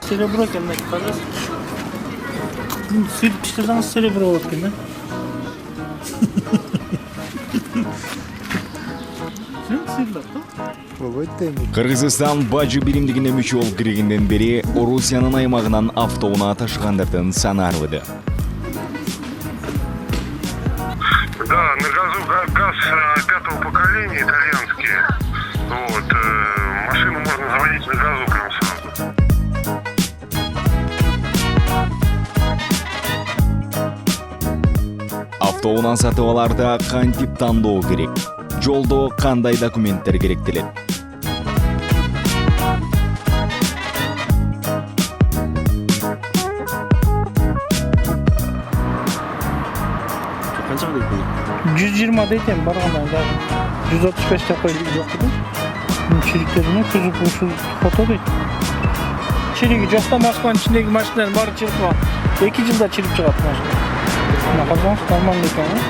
Серебро екен, пожалуйста. Сөйтіп пішірсаңыз серебро болады екен, да? Кыргызстан бажы биримдигине мүчө болуп киргенден бери Орусиянын аймагынан автоунаа ташыгандардын саны арбыды. Да, на газу газ пятого поколения итальянский. Вот, машину можно заводить на газу прям сразу. Автоунаа сатып аларда кантип тандоо керек? Жолдо кандай документтер керектелет? Қаншаға дейді? 120 дейтем, барғандан даже 135 деп қойды жоқ дейді. Чириктеріне күзіп ұшыл фото дейді. Чириги жоқта Москваның ішіндегі машиналардың бары чиріп var. 2 жылда чиріп шығады машина. Қараңыз, нормально екен ғой.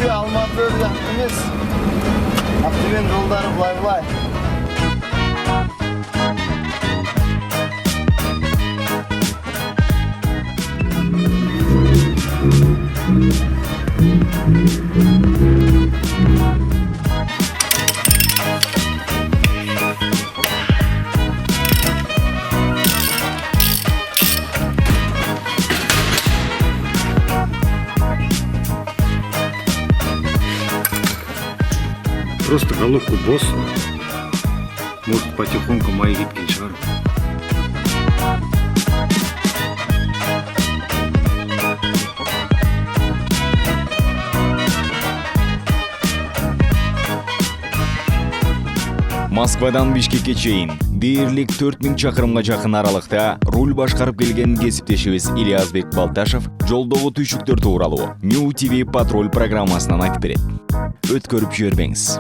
Алматы емес. Ақтөбенің жолдары былай. Просто головку босса. Может потихоньку мои гибкие шары. Москвадан Бишкекке чейин дээрлик 4000 чакырымга жакын аралыкта руль башкарып келген кесиптешибиз Ильязбек Балташев жолдогу түйшүктөр тууралуу New TV Patrol программасынан айтып берет. Өткөрүп жибербеңиз.